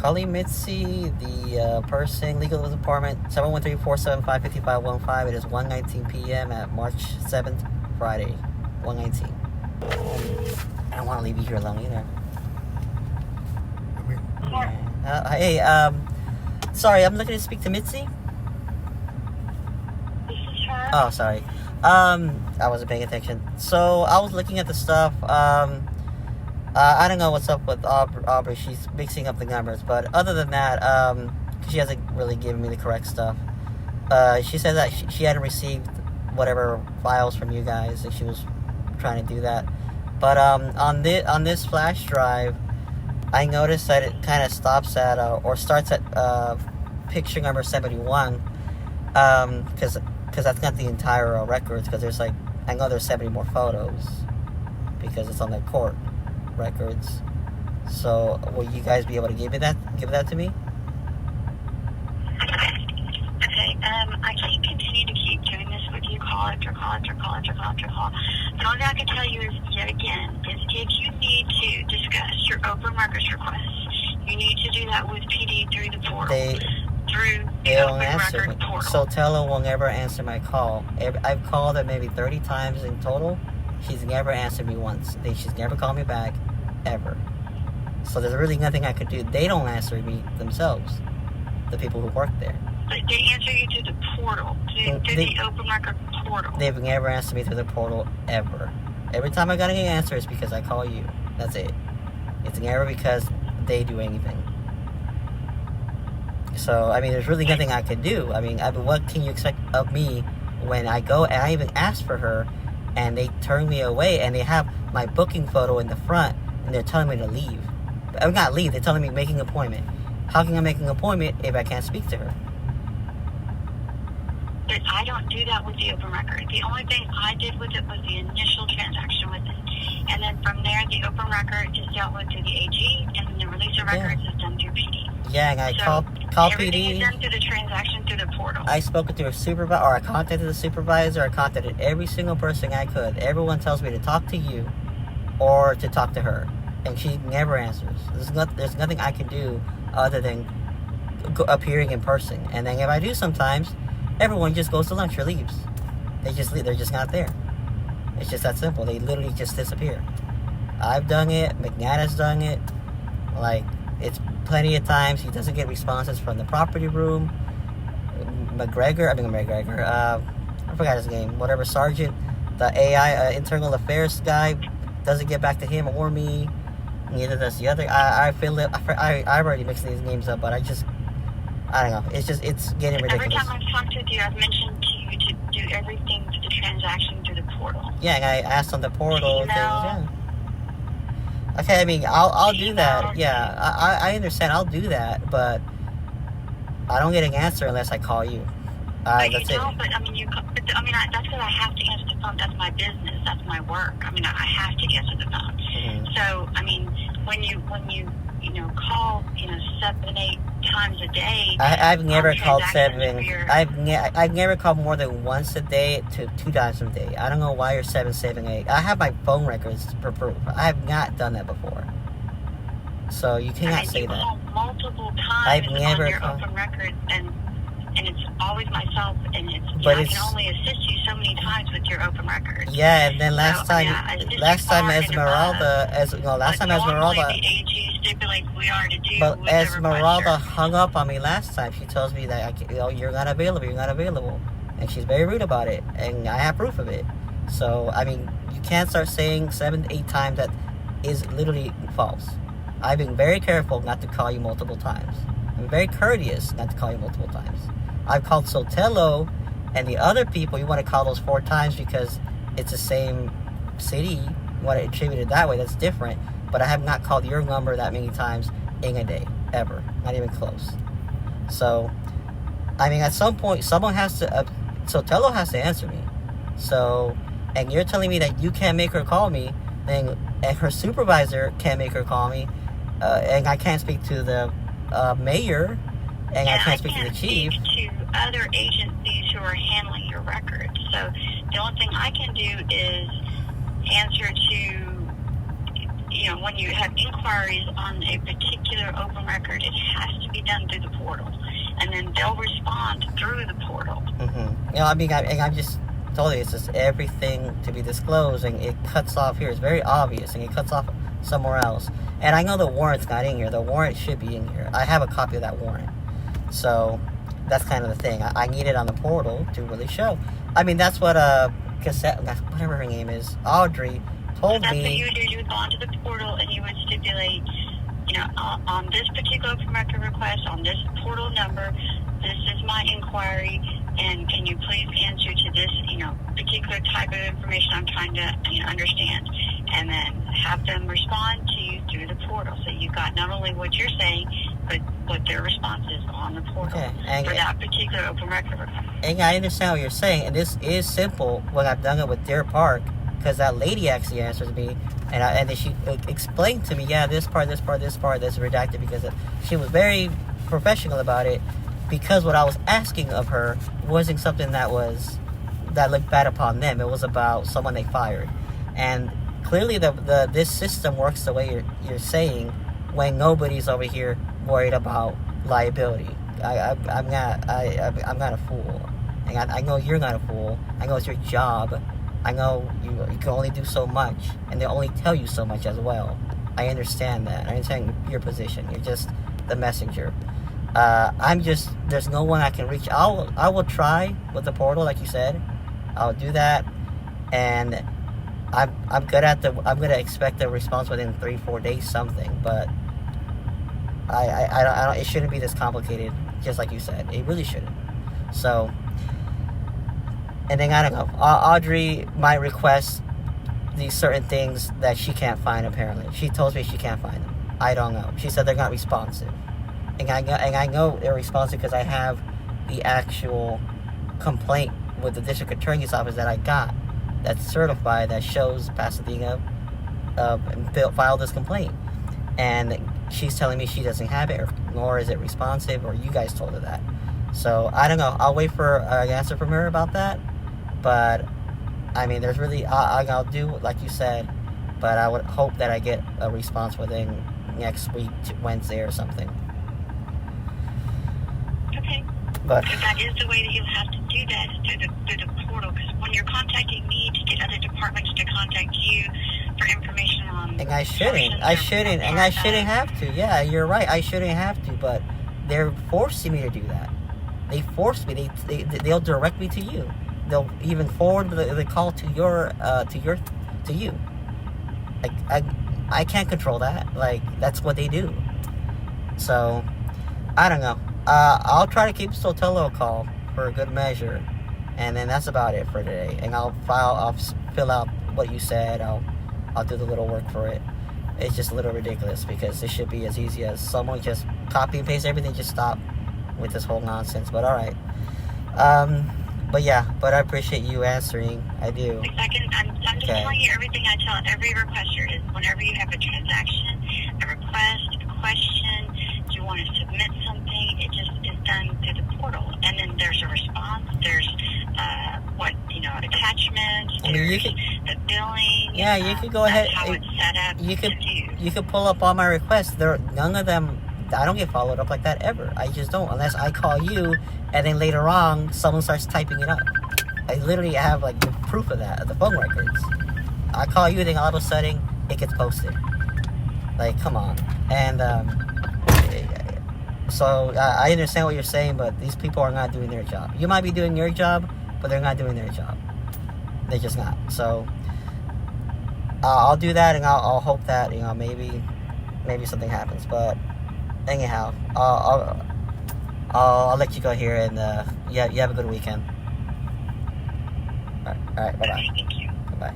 Calling Mitzi, the person, legal department, 713-475-5515. It is 1:19 p.m. at March 7th, Friday, 1:19. I don't want to leave you here alone either. Hey, sorry, I'm looking to speak to Mitzi. This is her. Oh, sorry. I wasn't paying attention. So, I was looking at the stuff. I don't know what's up with Aubrey. She's mixing up the numbers. But other than that, she hasn't really given me the correct stuff. She said that she hadn't received whatever files from you guys, and she was trying to do that. But on this flash drive, I noticed that it kind of stops at, or starts at picture number 71. Because that's not the entire records, because there's I know there's 70 more photos, because it's on the court records. So will you guys be able to give that to me? Okay, I can't continue to keep doing this with you, call after call after call after call after call. The only thing I can tell you is, yet again, is if you need to discuss your open records requests, you need to do that with PD through the portal. Through the open record portal. Sotelo will never answer my call. I've called her maybe 30 times in total. She's never answered me once. She's never called me back, ever. So there's really nothing I could do. They don't answer me themselves, the people who work there. But they answer you through the portal, through the open record portal. They've never answered me through the portal, ever. Every time I got an answer, it's because I call you. That's it. It's never because they do anything. So, I mean, there's really nothing I could do. I mean, what can you expect of me when I go, and I even ask for her, and they turn me away, and they have my booking photo in the front, and they're telling me to leave. I'm not leave, they're telling me make an appointment. How can I make an appointment if I can't speak to her? But I don't do that with the open record. The only thing I did with it was the initial transaction with it. And then from there, the open record is dealt with through the AG, and then the release of records is done through PD. Yeah, and I called everything PD. Is done through the transaction through the portal. I spoke to a supervisor, or I contacted the supervisor. I contacted every single person I could. Everyone tells me to talk to you or to talk to her, and she never answers. There's nothing I can do other than appearing in person. And then if I do sometimes, everyone just goes to lunch or leaves. They just leave. They're just not there. It's just that simple. They literally just disappear. I've done it. McNatt has done it. It's plenty of times. He doesn't get responses from the property room. McGregor, I forgot his name. Whatever, Sergeant, the AI, internal affairs guy, doesn't get back to him or me. Neither does the other. I've already mixed these names up, but I don't know. It's getting ridiculous. Every time I've talked with you, I've mentioned to you to do everything through the transaction through the portal. Yeah, and I asked on the portal things, yeah. Okay, I mean, I'll do that. Yeah, I understand. I'll do that, but I don't get an answer unless I call you. But you don't. But I mean, that's because I have to answer the phone. That's my business. That's my work. I mean, I have to answer the phone. Mm-hmm. So I mean, when you call 7, 8 times a day. I've never called 7. I've never called more than once a day to 2 times a day. I don't know why you're 7, 8. I have my phone records for proof. I have not done that before. So you cannot say that. Called multiple times I've never on your open record, and it's always myself, and I can only assist you so many times with your open record. Yeah, and then last time Esmeralda. The AG stipulates we are to do. But Esmeralda hung up on me last time. She tells me that you're not available, and she's very rude about it, and I have proof of it. So I mean, you can't start saying 7, 8 times that is literally false. I've been very careful not to call you multiple times. I'm very courteous not to call you multiple times. I've called Sotelo and the other people. You want to call those 4 times because it's the same city. You want to attribute it that way. That's different. But I have not called your number that many times in a day, ever. Not even close. So, I mean, at some point, someone has to, Sotelo has to answer me. So, and you're telling me that you can't make her call me, and her supervisor can't make her call me, and I can't speak to the mayor, and I can't speak to the chief. To other agencies who are handling your records. So the only thing I can do is answer to when you have inquiries on a particular open record, it has to be done through the portal. And then they'll respond through the portal. Mm-hmm. I mean, I'm just told you, it's just everything to be disclosed, and it cuts off here. It's very obvious, and it cuts off somewhere else. And I know the warrant's not in here. The warrant should be in here. I have a copy of that warrant. So that's kind of the thing. I need it on the portal to really show. I mean, that's what Cassette, whatever her name is, Audrey, told That's me. what you would do. You would go onto the portal and you would stipulate, on this particular open record request, on this portal number, this is my inquiry, and can you please answer to this, particular type of information I'm trying to, understand, and then have them respond to you through the portal. So you've got not only what you're saying, but what their response is on the portal for that particular open record request. And I understand what you're saying, and this is simple when I've done it with Deer Park, because that lady actually answers me, and then she explained to me, this part that's redacted, because she was very professional about it, because what I was asking of her wasn't something that looked bad upon them. It was about someone they fired, and clearly this system works the way you're saying, when nobody's over here worried about liability. I'm not a fool, and I know you're not a fool. I know it's your job. I know you can only do so much, and they only tell you so much as well. I understand that. I understand your position. You're just the messenger. There's no one I can reach. I will try with the portal, like you said. I'll do that, and I'm gonna expect a response within 3-4 days, something. But I don't. It shouldn't be this complicated, just like you said. It really shouldn't. So. And then, I don't know, Audrey might request these certain things that she can't find, apparently. She tells me she can't find them. I don't know. She said they're not responsive. And I know they're responsive because I have the actual complaint with the district attorney's office that I got that's certified, that shows Pasadena filed this complaint. And she's telling me she doesn't have it, nor is it responsive, or you guys told her that. So, I don't know. I'll wait for an answer from her about that. But, I mean, there's really, I'll do like you said, but I would hope that I get a response within next week, Wednesday or something. Okay. But that is the way that you'll have to do that, is through the portal, because when you're contacting me to get other departments to contact you for information on... And I shouldn't have to. Yeah, you're right, I shouldn't have to, but they're forcing me to do that. They force me. They'll direct me to you. They'll even forward the call to you. Like I can't control that. Like, that's what they do. So I don't know. I'll try to keep Sotelo call for a good measure, and then that's about it for today. And I'll fill out what you said. I'll do the little work for it. It's just a little ridiculous, because it should be as easy as someone just copy and paste everything. Just stop with this whole nonsense. But all right. But I appreciate you answering. I do. I'm just telling you everything I tell every requester is, whenever you have a transaction, a request, a question, you want to submit something, it just is done through the portal. And then there's a response, there's attachments, there's the billing. Yeah, you can go ahead. How it's set up. You can pull up all my requests. None of them, I don't get followed up like that ever. I just don't, unless I call you, and then later on, someone starts typing it up. I literally have, like, the proof of that, of the phone records. I call you, then all of a sudden, it gets posted. Like, come on. And, so, I understand what you're saying, but these people are not doing their job. You might be doing your job, but they're not doing their job. They're just not. So, I'll do that, and I'll hope that, maybe something happens. But anyhow, I'll let you go here, and you have a good weekend. All right, bye-bye. Thank you. Bye-bye.